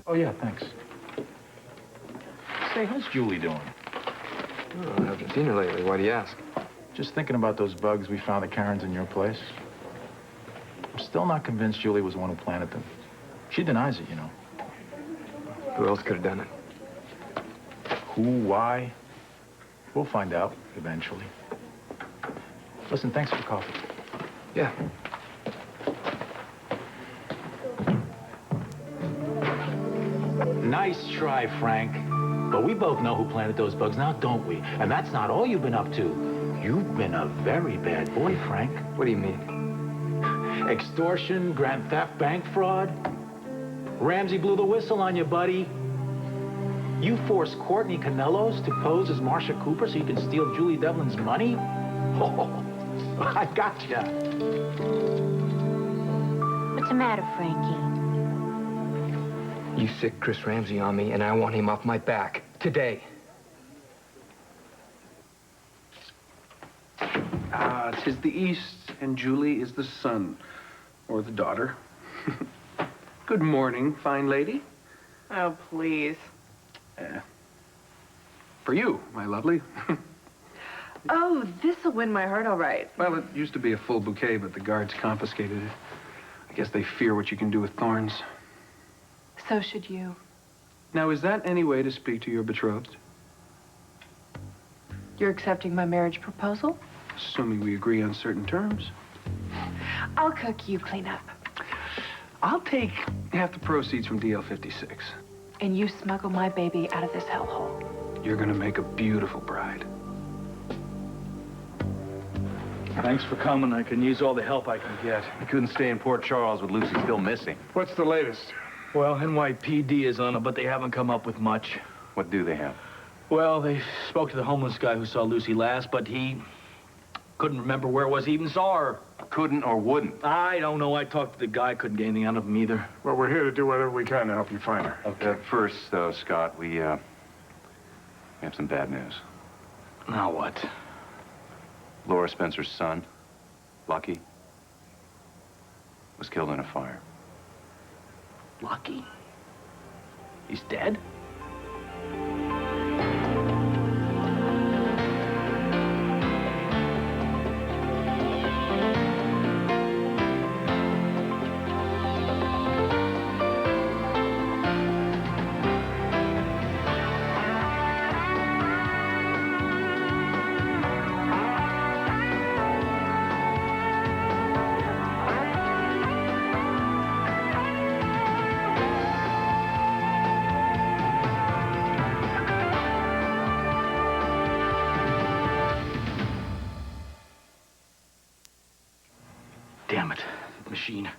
Oh, yeah, thanks. Say, how's Julie doing? Oh, I haven't seen her lately. Why do you ask? Just thinking about those bugs we found at Karen's in your place. I'm still not convinced Julie was the one who planted them. She denies it, you know. Who else could have done it? Who, why? We'll find out eventually. Listen, thanks for the coffee. Yeah. Nice try, Frank. But we both know who planted those bugs now, don't we? And that's not all you've been up to. You've been a very bad boy, Frank. What do you mean? Extortion, grand theft, bank fraud. Ramsey blew the whistle on you, buddy. You forced Courtney Canellos to pose as Marcia Cooper so you could steal Julie Devlin's money? Oh, I gotcha. What's the matter, Frankie? You sick Chris Ramsey on me, and I want him off my back. Today. 'Tis the east, and Julie is the sun, or the daughter. Good morning, fine lady. Oh, please. For you, my lovely. Oh, this'll win my heart all right. Well, it used to be a full bouquet, but the guards confiscated it. I guess they fear what you can do with thorns. So should you. Now, is that any way to speak to your betrothed? You're accepting my marriage proposal? Assuming we agree on certain terms. I'll cook, you clean up. I'll take half the proceeds from DL 56. And you smuggle my baby out of this hellhole. You're gonna make a beautiful bride. Thanks for coming. I can use all the help I can get. We couldn't stay in Port Charles with Lucy still missing. What's the latest? Well, NYPD is on it, but they haven't come up with much. What do they have? Well, they spoke to the homeless guy who saw Lucy last, but he couldn't remember where it was he even saw her. Couldn't or wouldn't? I don't know. I talked to the guy. Couldn't get anything out of him either. Well, we're here to do whatever we can to help you find her. Okay. First, though, Scott, we have some bad news. Now what? Laura Spencer's son, Lucky, was killed in a fire. Lucky? He's dead? Damn it, machine.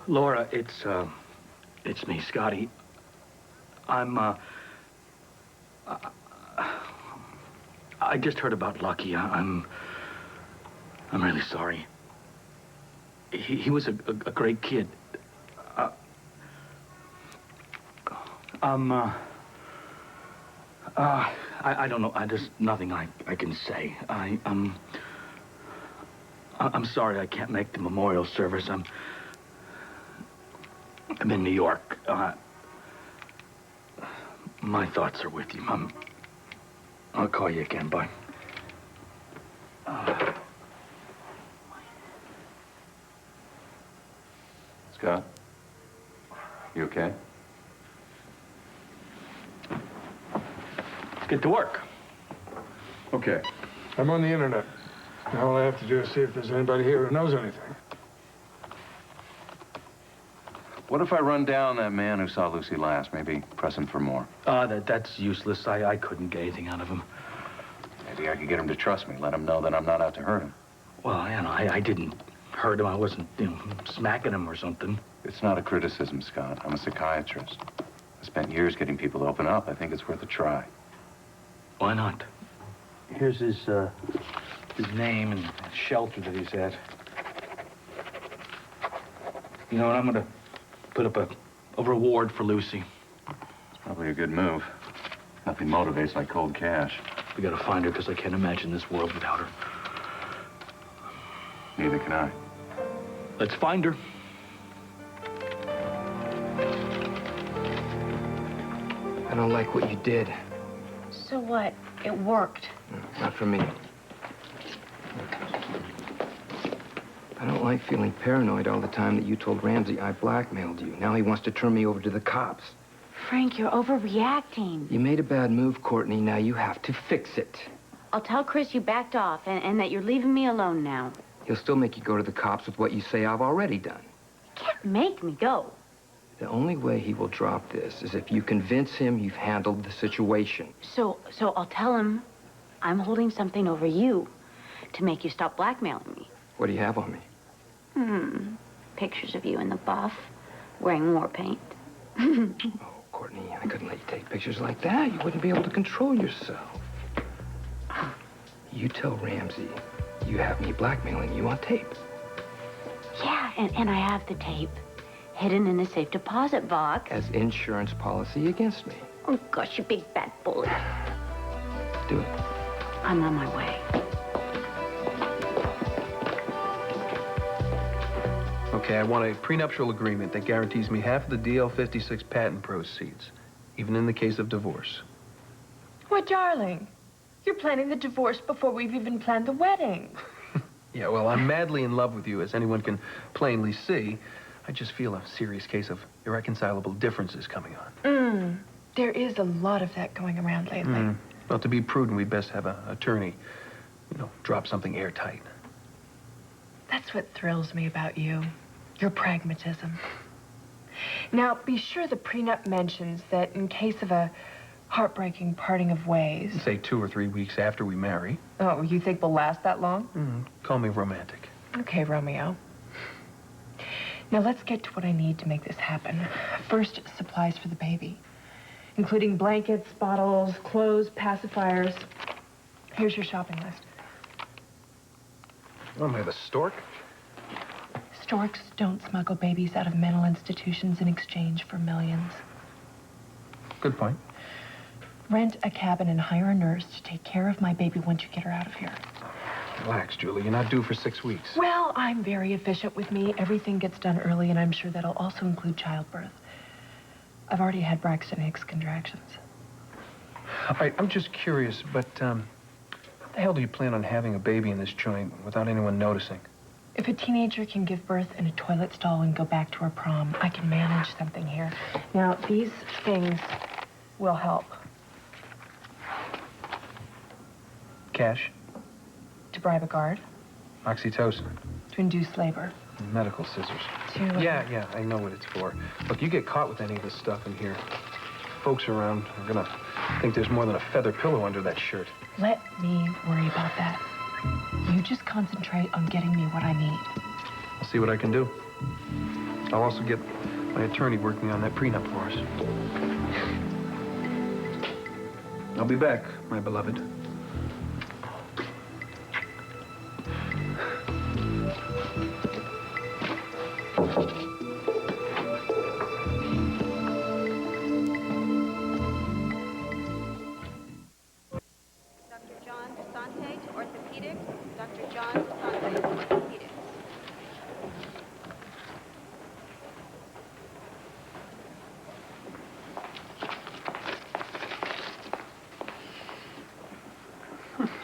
Laura, it's me, Scotty. I just heard about Lucky. I'm really sorry. He was a great kid. I don't know. There's nothing I can say. I'm sorry I can't make the memorial service. I'm in New York. My thoughts are with you. I'll call you again. Bye. Scott, you okay? Let's get to work. Okay. I'm on the internet. Now all I have to do is see if there's anybody here who knows anything. What if I run down that man who saw Lucy last? Maybe press him for more. That's useless. I couldn't get anything out of him. Maybe I could get him to trust me. Let him know that I'm not out to hurt him. Well, you know, I didn't hurt him. I wasn't, smacking him or something. It's not a criticism, Scott. I'm a psychiatrist. I spent years getting people to open up. I think it's worth a try. Why not? Here's his name and shelter that he's at. You know what? I'm gonna put up a reward for Lucy. It's probably a good move. Nothing motivates like cold cash. We gotta find her because I can't imagine this world without her. Neither can I. Let's find her. I don't like what you did. So what? It worked. No, not for me. I don't like feeling paranoid all the time that you told Ramsey I blackmailed you. Now he wants to turn me over to the cops. Frank, you're overreacting. You made a bad move, Courtney. Now you have to fix it. I'll tell Chris you backed off and that you're leaving me alone now. He'll still make you go to the cops with what you say I've already done. You can't make me go. The only way he will drop this is if you convince him you've handled the situation. So I'll tell him I'm holding something over you to make you stop blackmailing me. What do you have on me? Pictures of you in the buff, wearing war paint. Oh, Courtney, I couldn't let you take pictures like that. You wouldn't be able to control yourself. You tell Ramsey you have me blackmailing you on tape. Yeah, and I have the tape hidden in a safe deposit box. As insurance policy against me. Oh, gosh, you big bad bully. Do it. I'm on my way. Okay, I want a prenuptial agreement that guarantees me half of the DL56 patent proceeds, even in the case of divorce. Why, darling, you're planning the divorce before we've even planned the wedding. Yeah, well, I'm madly in love with you, as anyone can plainly see. I just feel a serious case of irreconcilable differences coming on. There is a lot of that going around lately. Well, to be prudent, we'd best have an attorney, drop something airtight. That's what thrills me about you, your pragmatism. Now, be sure the prenup mentions that in case of a heartbreaking parting of ways... Say 2 or 3 weeks after we marry. Oh, you think we'll last that long? Call me romantic. Okay, Romeo. Now, let's get to what I need to make this happen. First, supplies for the baby, including blankets, bottles, clothes, pacifiers. Here's your shopping list. Oh, am I the stork? Storks don't smuggle babies out of mental institutions in exchange for millions. Good point. Rent a cabin and hire a nurse to take care of my baby once you get her out of here. Relax, Julie. You're not due for 6 weeks. Well, I'm very efficient with me. Everything gets done early, and I'm sure that'll also include childbirth. I've already had Braxton Hicks contractions. All right, I'm just curious, but how the hell do you plan on having a baby in this joint without anyone noticing? If a teenager can give birth in a toilet stall and go back to her prom, I can manage something here. Now, these things will help. Cash, To bribe a guard, oxytocin, to induce labor, medical scissors. to... Yeah, I know what it's for. Look, you get caught with any of this stuff in here, folks around are gonna think there's more than a feather pillow under that shirt. Let me worry about that. You just concentrate on getting me what I need. I'll see what I can do. I'll also get my attorney working on that prenup for us. I'll be back, my beloved.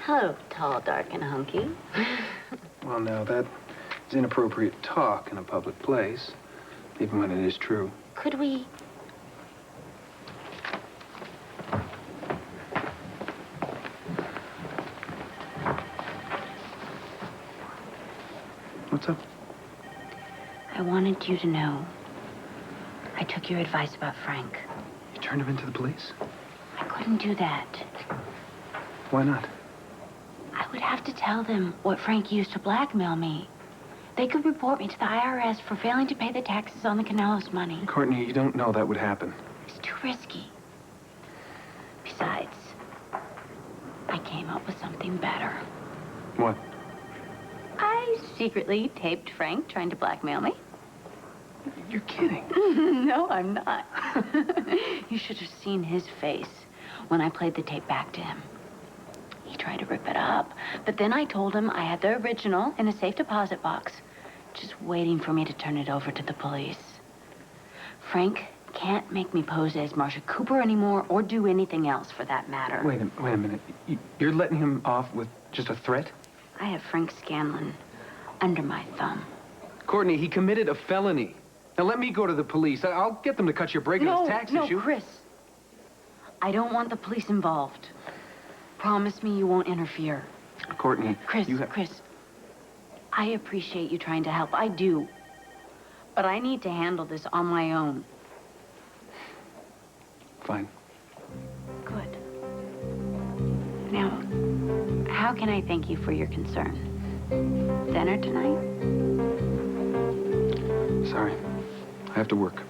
Hello, tall, dark, and hunky. Well, now, that is inappropriate talk in a public place, even when it is true. Could we... What's up? I wanted you to know I took your advice about Frank. You turned him into the police? I couldn't do that. Why not? I would have to tell them what Frank used to blackmail me. They could report me to the IRS for failing to pay the taxes on the Canellos money. Courtney, you don't know that would happen. It's too risky. Besides, I came up with something better. What? I secretly taped Frank trying to blackmail me. You're kidding. No, I'm not. You should have seen his face when I played the tape back to him. He tried to rip it up, but then I told him I had the original in a safe deposit box. just waiting for me to turn it over to the police. Frank can't make me pose as Marsha Cooper anymore, or do anything else for that matter. Wait a minute. You're letting him off with just a threat? I have Frank Scanlon under my thumb. Courtney, he committed a felony. Now let me go to the police. I'll get them to cut your break on his tax issue. No, Chris. I don't want the police involved. Promise me you won't interfere. Courtney, Chris, I appreciate you trying to help. I do. But I need to handle this on my own. Fine. Good. Now, how can I thank you for your concern? Dinner tonight? Sorry. I have to work.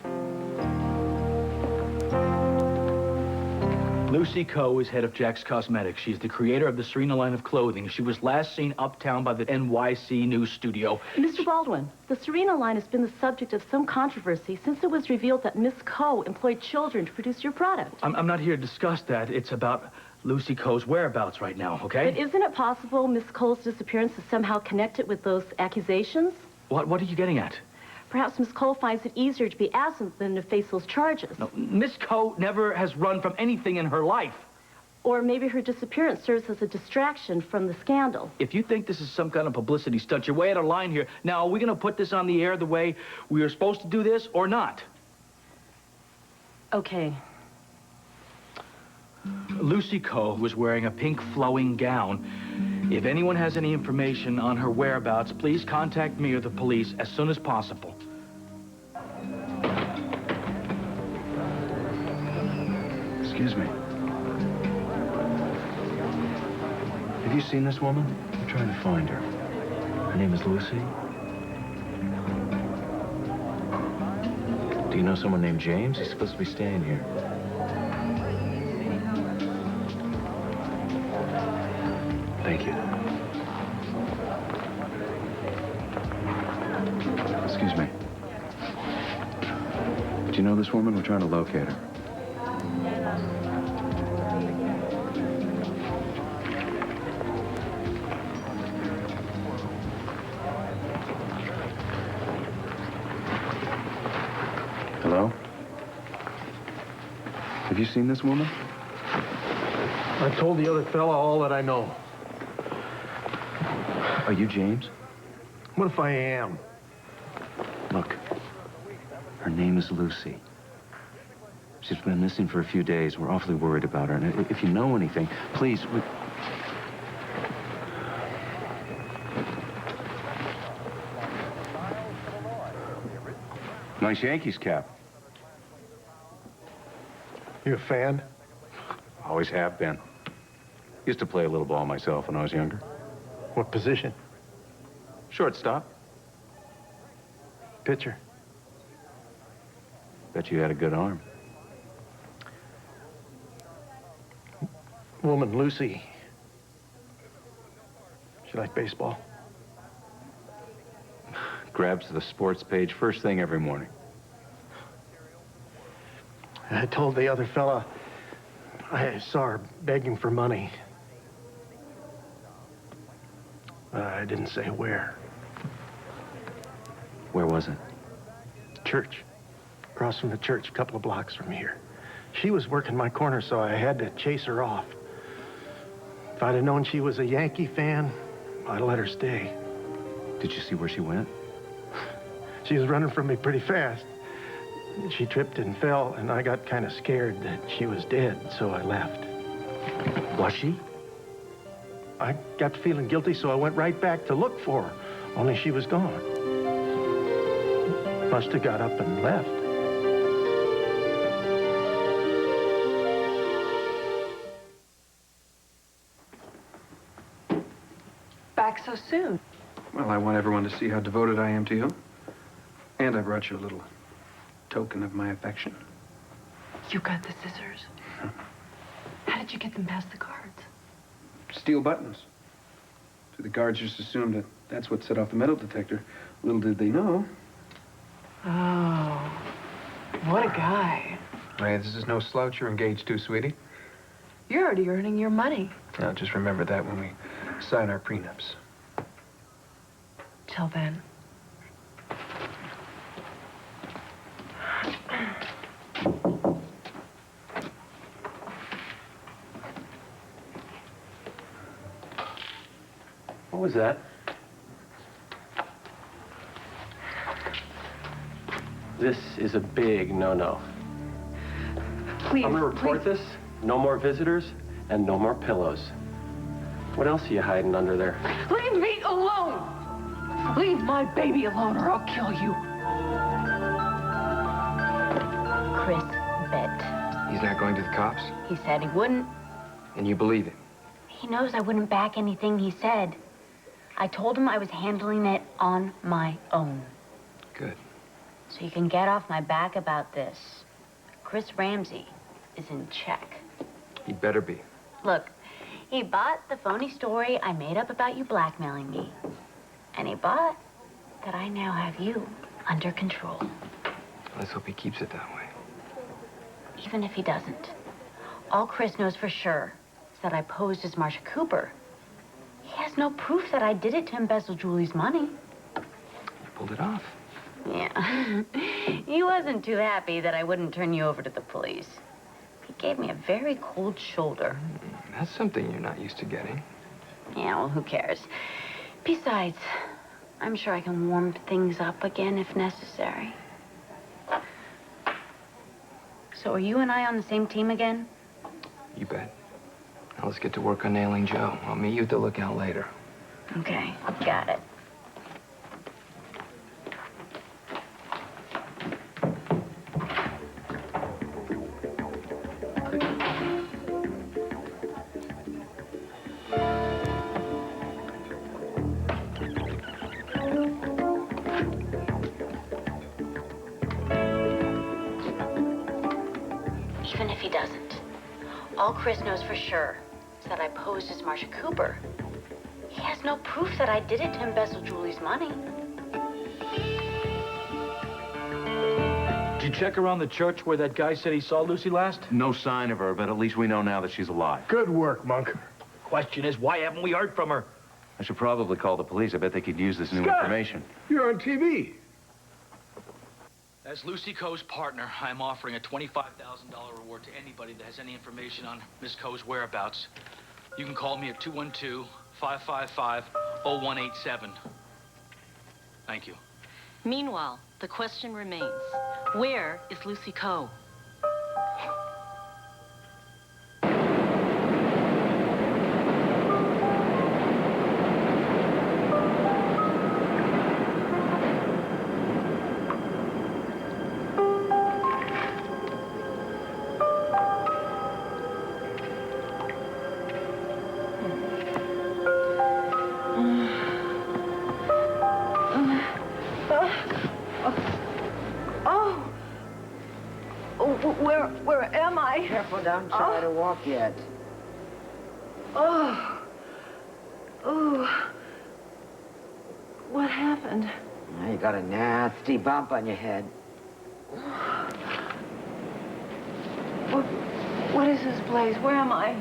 Lucy Coe is head of Jack's Cosmetics. She's the creator of the Serena line of clothing. She was last seen uptown by the NYC News studio. Mr. Baldwin, the Serena line has been the subject of some controversy since it was revealed that Miss Coe employed children to produce your product. I'm not here to discuss that. It's about Lucy Coe's whereabouts right now, okay? But isn't it possible Miss Cole's disappearance is somehow connected with those accusations? What are you getting at? Perhaps Miss Cole finds it easier to be absent than to face those charges. No, Miss Coe never has run from anything in her life. Or maybe her disappearance serves as a distraction from the scandal. If you think this is some kind of publicity stunt, you're way out of line here. Now, are we going to put this on the air the way we are supposed to do this or not? Okay. Lucy Coe was wearing a pink flowing gown. If anyone has any information on her whereabouts, please contact me or the police as soon as possible. Excuse me. Have you seen this woman? I'm trying to find her. Her name is Lucy. Do you know someone named James? He's supposed to be staying here. Thank you. Excuse me. Do you know this woman? We're trying to locate her. Hello? Have you seen this woman? I told the other fella all that I know. Are you James? What if I am? Look, her name is Lucy. She's been missing for a few days. We're awfully worried about her. And if you know anything, please... Nice Yankees cap. You a fan? Always have been. Used to play a little ball myself when I was younger. What position? Shortstop. Pitcher. Bet you had a good arm. Woman, Lucy. She like baseball? Grabs the sports page first thing every morning. I told the other fella I saw her begging for money. I didn't say where. Where was it? Church. Across from the church, a couple of blocks from here. She was working my corner, so I had to chase her off. If I'd have known she was a Yankee fan, I'd have let her stay. Did you see where she went? She was running from me pretty fast. She tripped and fell, and I got kind of scared that she was dead, so I left. Was she? I got to feeling guilty, so I went right back to look for her, only she was gone. Must have got up and left. Back so soon. Well, I want everyone to see how devoted I am to you. And I brought you a little token of my affection. You got the scissors. How did you get them past the guards? Steel buttons. So the guards just assumed that that's what set off the metal detector. Little did they know. Oh, what a guy. Hey, this is no slouch. You're engaged too, sweetie. You're already earning your money. Now, just remember that when we sign our prenups. Till then, What was that? This is a big no-no. Please, I'm gonna report this. No more visitors and no more pillows. What else are you hiding under there? Leave me alone! Leave my baby alone or I'll kill you. Chris bet. He's not going to the cops? He said he wouldn't. And you believe him? He knows I wouldn't back anything he said. I told him I was handling it on my own. Good. So you can get off my back about this. Chris Ramsey is in check. He'd better be. Look, he bought the phony story I made up about you blackmailing me. And he bought that I now have you under control. Let's hope he keeps it that way. Even if he doesn't. All Chris knows for sure is that I posed as Marcia Cooper. He has no proof that I did it to embezzle Julie's money. You pulled it off. Yeah. He wasn't too happy that I wouldn't turn you over to the police. He gave me a very cold shoulder. That's something you're not used to getting. Yeah, well, who cares? Besides, I'm sure I can warm things up again if necessary. So are you and I on the same team again? You bet. Now let's get to work on nailing Joe. I'll meet you at the lookout later. Okay, got it. Even if he doesn't, all Chris knows for sure is that I posed as Marcia Cooper. He has no proof that I did it to embezzle Julie's money. Did you check around the church where that guy said he saw Lucy last? No sign of her, but at least we know now that she's alive. Good work, Monk. Question is, why haven't we heard from her? I should probably call the police. I bet they could use this new information. You're on TV. As Lucy Coe's partner, I am offering a $25,000 reward to anybody that has any information on Miss Coe's whereabouts. You can call me at 212-555-0187. Thank you. Meanwhile, the question remains, where is Lucy Coe? Where am I? Careful, don't try to walk yet. Oh. What happened? You got a nasty bump on your head. What is this place? Where am I?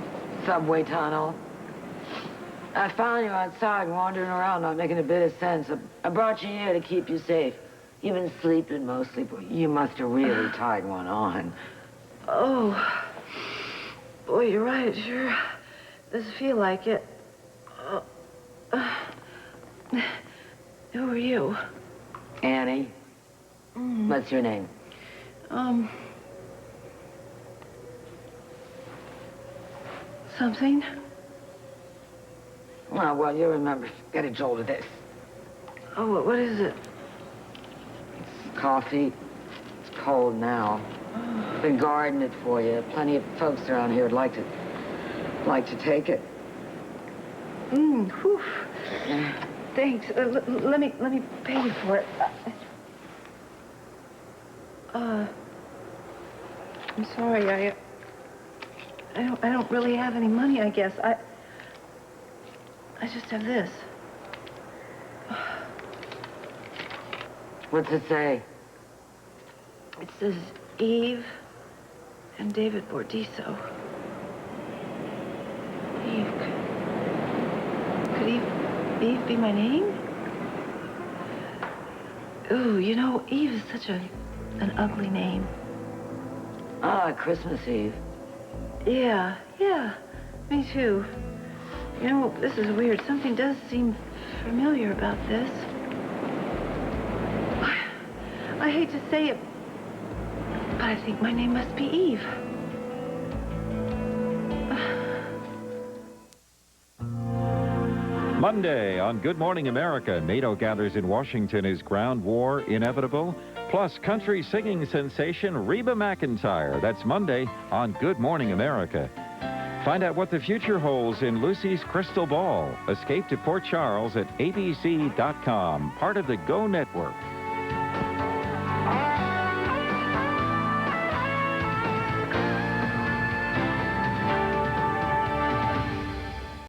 Subway tunnel. I found you outside wandering around, not making a bit of sense. I brought you here to keep you safe. You've been sleeping mostly, but you must have really tied one on. Oh. Boy, you're right. It sure does feel like it. Who are you? Annie. What's your name? Something? Oh, well, you remember. Get a jolt of this. Oh, what is it? Coffee. It's cold now. Been guarding it for you. Plenty of folks around here would like to take it. Whew. Thanks. Let me pay you for it. I'm sorry. I don't really have any money, I guess. I just have this. What's it say? It says Eve and David Bordiso. Eve. Could Eve be my name? Ooh, you know, Eve is such an ugly name. Ah, Christmas Eve. Yeah, me too. You know, this is weird. Something does seem familiar about this. I hate to say it, but I think my name must be Eve. Monday on Good Morning America, NATO gathers in Washington. Is ground war inevitable? Plus, country singing sensation Reba McEntire. That's Monday on Good Morning America. Find out what the future holds in Lucy's crystal ball. Escape to Port Charles at abc.com, part of the Go Network.